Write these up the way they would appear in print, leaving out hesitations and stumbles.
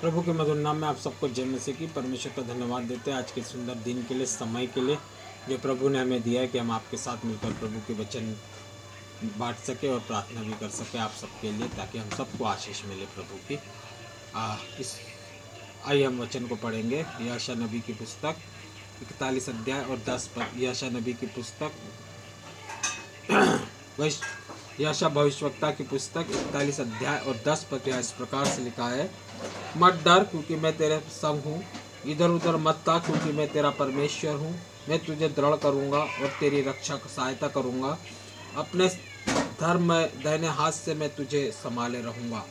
प्रभु के मधुर नाम में आप सबको जय मसीह की। परमेश्वर का धन्यवाद देते हैं आज के सुंदर दिन के लिए, समय के लिए जो प्रभु ने हमें दिया है कि हम आपके साथ मिलकर प्रभु के वचन बांट सके और प्रार्थना भी कर सके आप सबके लिए, ताकि हम सबको आशीष मिले प्रभु की। इस आइए हम वचन को पढ़ेंगे। यशायाह नबी की पुस्तक 41 अध्याय और 10 पद। यशायाह नबी की पुस्तक यशायाह भविष्यवक्ता की पुस्तक 41 अध्याय और 10 पद इस प्रकार से लिखा है। मत डर, क्योंकि मैं तेरे संग हूँ। इधर उधर मत ता, क्योंकि मैं तेरा परमेश्वर हूँ। मैं तुझे दृढ़ करूँगा और तेरी रक्षा सहायता करूँगा। अपने धर्म में दाहिने हाथ से मैं तुझे संभाले रहूँगा।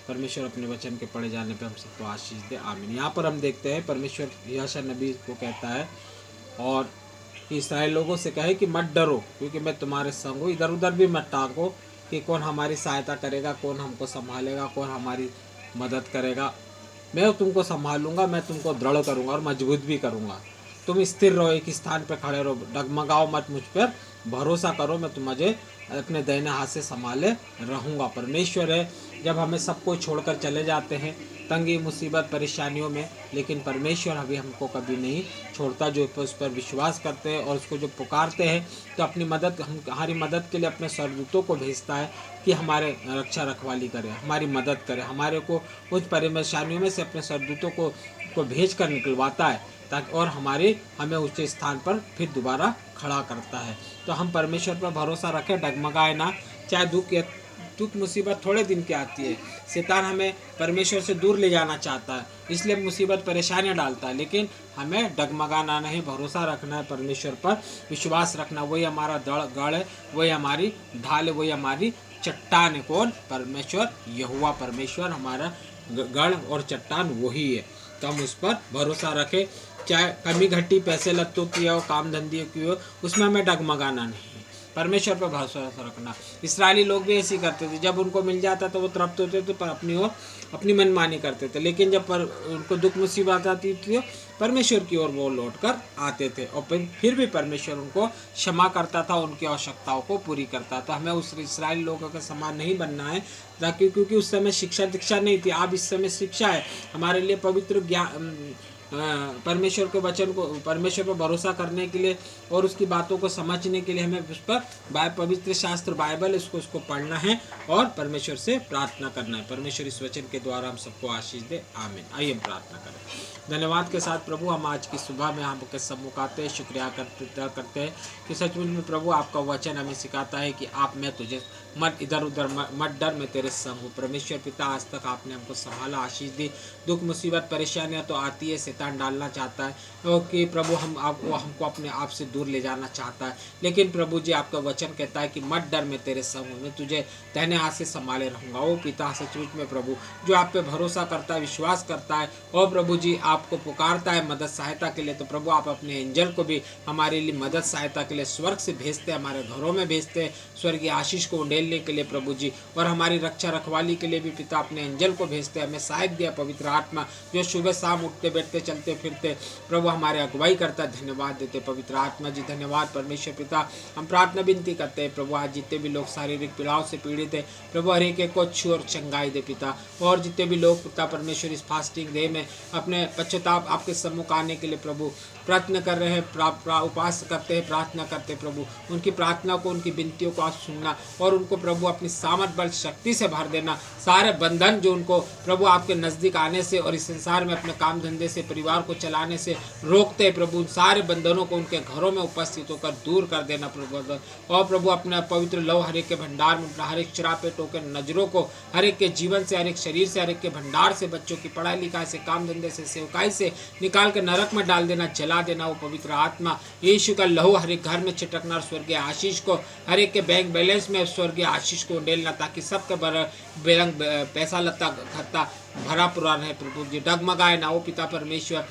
परमेश्वर अपने वचन के पढ़े जाने पे हम सबको आशीष दे, आमीन। यहाँ पर हम देखते हैं परमेश्वर यशायाह नबी को कहता है और इस्राएल लोगों से कहे कि मत डरो, क्योंकि मैं तुम्हारे संग हूँ। इधर उधर भी मत ताको कि कौन हमारी सहायता करेगा, कौन हमको संभालेगा, कौन हमारी मदद करेगा। मैं तुमको संभालूंगा, मैं तुमको दृढ़ करूंगा और मजबूत भी करूंगा। तुम स्थिर रहो, एक स्थान पर खड़े रहो, डगमगाओ मत, मुझ पर भरोसा करो, मैं तुम्हें अपने दाहिने हाथ से संभाले रहूंगा। परमेश्वर है, जब हमें सबको छोड़कर चले जाते हैं तंगी मुसीबत परेशानियों में, लेकिन परमेश्वर अभी हमको कभी नहीं छोड़ता। जो उस पर विश्वास करते हैं और उसको जो पुकारते हैं तो अपनी मदद हमारी मदद के लिए अपने स्वर्गदूतों को भेजता है कि हमारे रक्षा रखवाली करे, हमारी मदद करे, हमारे को उस परेशानियों में से अपने स्वर्गदूतों को भेज कर निकलवाता है, ताकि और हमें ऊंचे स्थान पर फिर दोबारा खड़ा करता है। तो हम परमेश्वर पर भरोसा रखें, डगमगाए ना। चाहे दुख मुसीबत थोड़े दिन की आती है, शैतान हमें परमेश्वर से दूर ले जाना चाहता है, इसलिए मुसीबत परेशानियां डालता है, लेकिन हमें डगमगाना नहीं, भरोसा रखना है, परमेश्वर पर विश्वास रखना। वही हमारा गढ़ है, वही हमारी ढाल है, वही हमारी चट्टान है। कौन? परमेश्वर, यहोवा परमेश्वर हमारा गढ़ और चट्टान वही है। तो हम उस पर भरोसा रखें, चाहे कमी घटी पैसे लत्तों की हो, काम धंधे की हो, उसमें हमें डगमगाना नहीं, परमेश्वर पर भरोसा रखना। इस्राएली लोग भी ऐसी करते थे, जब उनको मिल जाता तो वो तृप्त होते थे, पर अपनी ओर अपनी मनमानी करते थे, लेकिन जब उनको दुख मुसीबत आती थी परमेश्वर की ओर वो लौट कर आते थे, और फिर भी परमेश्वर उनको क्षमा करता था, उनकी आवश्यकताओं को पूरी करता था। हमें उस इस्राएली लोगों के समान नहीं बनना है, ताकि क्योंकि उस समय शिक्षा दीक्षा नहीं थी। अब इस समय शिक्षा है हमारे लिए, पवित्र ज्ञान, परमेश्वर के वचन को, परमेश्वर पर भरोसा करने के लिए और उसकी बातों को समझने के लिए हमें उस पर पवित्र शास्त्र बाइबल उसको पढ़ना है और परमेश्वर से प्रार्थना करना है। परमेश्वर इस वचन के द्वारा हम सबको आशीष दे, आमीन। आइए हम प्रार्थना करें। धन्यवाद के साथ प्रभु, हम आज की सुबह में आपके सम्मुख आते हैं, शुक्रिया करते हैं कि सचमुच में प्रभु आपका वचन हमें सिखाता है कि आप, मैं तुझे मत इधर उधर मत डर, मैं तेरे संग हूँ। परमेश्वर पिता, आज तक आपने हमको संभाला, आशीष दी। दुख मुसीबत परेशानियाँ तो आती है, शैतान डालना चाहता है कि प्रभु हमको अपने आप से दूर ले जाना चाहता है, लेकिन प्रभु जी आपका वचन कहता है कि मत डर, मैं तेरे संग हूँ, मैं तुझे दाहिने हाथ से संभाले रहूँगा। ओ पिता, सचमुच में प्रभु जो आप पे भरोसा करता है, विश्वास करता है और प्रभु जी आपको पुकारता है मदद सहायता के लिए, तो प्रभु आप अपने एंजल को भी हमारे लिए मदद सहायता के लिए स्वर्ग से भेजते हैं, हमारे घरों में भेजते हैं, स्वर्गीय आशीष को उंडेलने के लिए प्रभु जी, और हमारी रक्षा रखवाली के लिए भी पिता अपने एंजल को भेजते हैं। हमें सहायक दिया पवित्र आत्मा, जो सुबह शाम उठते बैठते चलते फिरते प्रभु हमारे अगुवाई करता, धन्यवाद देते पवित्र आत्मा जी, धन्यवाद परमेश्वर पिता। हम प्रार्थना विनती करते हैं प्रभु, आज जितने भी लोग शारीरिक पीड़ाओं से पीड़ित है प्रभु, हर एक को छू और चंगाई दे पिता, और जितने भी लोग पिता परमेश्वर इस फास्टिंग डे में अपने पश्चाताप आपके सम्मुख आने के लिए प्रभु प्रयत्न कर रहे हैं, उपास करते हैं, प्रार्थना करते हैं प्रभु, उनकी प्रार्थना को, उनकी विनतियों को आप सुनना और उनको प्रभु अपनी सामर्थ बल शक्ति से भर देना। सारे बंधन जो उनको प्रभु आपके नज़दीक आने से और इस संसार में अपने काम धंधे से, परिवार को चलाने से रोकते हैं प्रभु, उन सारे बंधनों को उनके घरों में उपस्थित होकर दूर कर देना प्रभु, और प्रभु अपने पवित्र लौ हर एक के भंडार में हर एक चरापेटों के नजरों को, हर एक के जीवन से, हर एक शरीर से, हर एक के भंडार से, बच्चों की पढ़ाई लिखाई से, काम धंधे से, सेवकाई से निकाल के नरक में डाल देना, जला देना। वो पवित्र आत्मा यीशु का लहू हर एक घर में छिटकना, स्वर्गीय आशीष को हर एक के बैंक बैलेंस में स्वर्गीय आशीष को उंडेलना, ताकि सबके बेरंग पैसा लत्ता खत्ता भरा पूरा रहे प्रभु जी, डगमगाए ना। ओ पिता परमेश्वर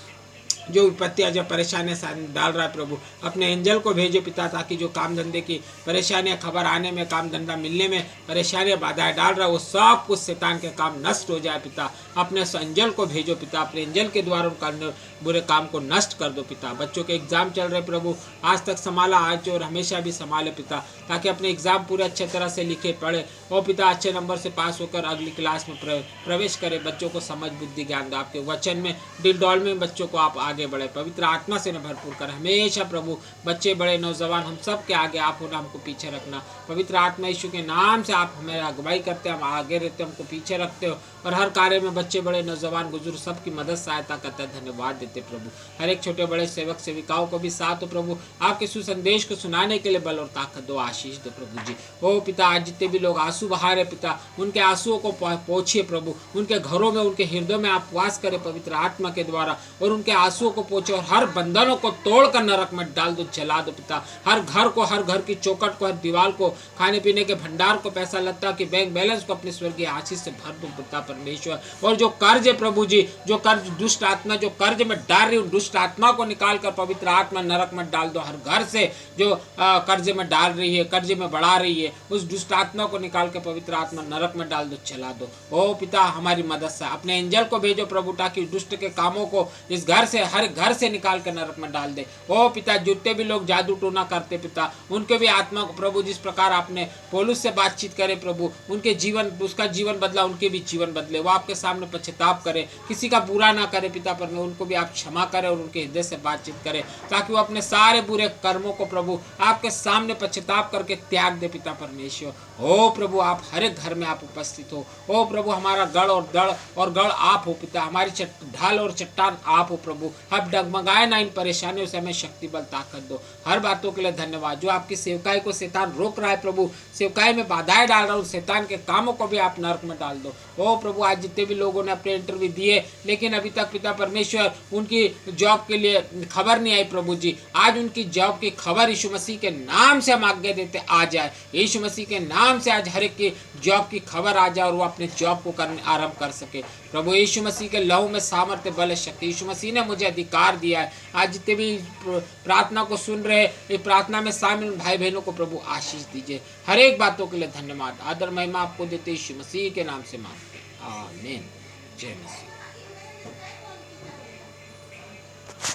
जो विपत्तियाँ जो परेशानियाँ डाल रहा है प्रभु, अपने एंजल को भेजो पिता, ताकि जो काम धंधे की परेशानियाँ, खबर आने में, काम धंधा मिलने में परेशानियाँ बाधाएं डाल रहा है, वो सब कुछ शैतान के काम नष्ट हो जाए पिता। अपने एंजल को भेजो पिता, अपने एंजल के द्वारा उनका बुरे काम को नष्ट कर दो पिता। बच्चों के एग्जाम चल रहे प्रभु, आज तक संभाला, आज और हमेशा भी संभाले पिता, ताकि अपने एग्जाम पूरे अच्छे तरह से लिखे पढ़े और पिता अच्छे नंबर से पास होकर अगली क्लास में प्रवेश करे। बच्चों को समझ बुद्धि ज्ञान दो, आपके वचन में दिल डॉल में बच्चों को आप आगे बढ़े, पवित्र आत्मा से न भरपूर कर हमेशा प्रभु। बच्चे बड़े नौजवान हम सब के आगे आप होना, हमको पीछे रखना। पवित्र आत्मा यीशु के नाम से आप हमें अगुवाई करते, हम आगे रहते, हमको पीछे रखते हो, और हर कार्य में बच्चे बड़े नौजवान बुजुर्ग सबकी मदद सहायता करते, धन्यवाद देते प्रभु। हर एक छोटे बड़े सेवक सेविकाओं को भी साथ हो प्रभु, आपके सुसंदेश को सुनाने के लिए बल और ताकत दो, आशीष दो प्रभु जी। ओ पिता, आज जितने भी लोग आंसू बहा रहे पिता, उनके आंसुओं को पोछिए प्रभु, उनके घरों में, उनके हृदय में आप वास करें पवित्र आत्मा के द्वारा, और उनके आंसुओं को पोछे, और हर बंधनों को तोड़कर नरक में डाल दो, जला दो पिता। हर घर को, हर घर की चौखट को, हर दीवार को, खाने पीने के भंडार को, पैसा लत्ता की बैंक बैलेंस को अपने स्वर्गीय आशीष से भर दो पिता परमेश्वर। और जो कर्ज है प्रभु जी, जो कर्ज दुष्ट आत्मा जो कर्ज में डाल रही, दुष्ट आत्मा को निकाल कर पवित्र आत्मा नरक में डाल दो। हर घर से जो कर्ज में डाल रही है, कर्ज में बढ़ा रही है, उस दुष्ट आत्मा को निकाल कर पवित्र आत्मा नरक में डाल दो, चला दो। ओ पिता, हमारी मदद से अपने एंजल को भेजो प्रभु, ताकि दुष्ट के कामों को इस घर से, हर घर से निकाल कर नरक में डाल दे। ओ पिता, जितने भी लोग जादू टोना करते पिता, उनके भी आत्मा को प्रभु, जिस प्रकार आपने पौलुस से बातचीत करे प्रभु, उनके जीवन, उसका जीवन बदला, उनके भी जीवन बदले, वो आपके सामने पश्चाताप करे, किसी का बुरा ना करे पिता पर, उनको भी आप क्षमा करें और उनके हृदय से बातचीत करें, ताकि वो अपने सारे बुरे कर्मों को प्रभु आपके सामने पश्चाताप करके त्याग दे पिता परमेश्वर। ओ प्रभु, आप हर एक घर में आप उपस्थित हो। ओ प्रभु, हमारा गढ़ और गढ़ आप हो पिता, हमारी ढाल और चट्टान आप हो प्रभु। अब डगमगाए ना इन परेशानियों से, हमें शक्ति बल ताकत दो। हर बातों के लिए धन्यवाद। जो आपकी सेवकाई को शैतान रोक रहा है प्रभु, सेवकाई में बाधाएं डाल रहा हूँ, शैतान के कामों को भी आप नरक में डाल दो। ओ प्रभु, आज जितने भी लोगों ने अपने इंटरव्यू दिए, लेकिन अभी तक पिता परमेश्वर उनकी जॉब के लिए खबर नहीं आई प्रभु जी, आज उनकी जॉब की खबर यीशु मसीह के नाम से हम आज्ञा देते आ जाए। यीशु मसीह के नाम से आज हर एक की जॉब की खबर आ जाए और वो अपने जॉब को करने आरंभ कर सके प्रभु। यीशु मसीह के लहू में सामर्थ्य, बल, शक्ति, यीशु मसीह ने मुझे अधिकार दिया है। आज जितने भी प्रार्थना को सुन रहे, ये प्रार्थना में शामिल भाई बहनों को प्रभु आशीष दीजिए। हर एक बातों के लिए धन्यवाद, आदर महिमा आपको देते यीशु मसीह के नाम से मांगते, आमीन। जय मसीह।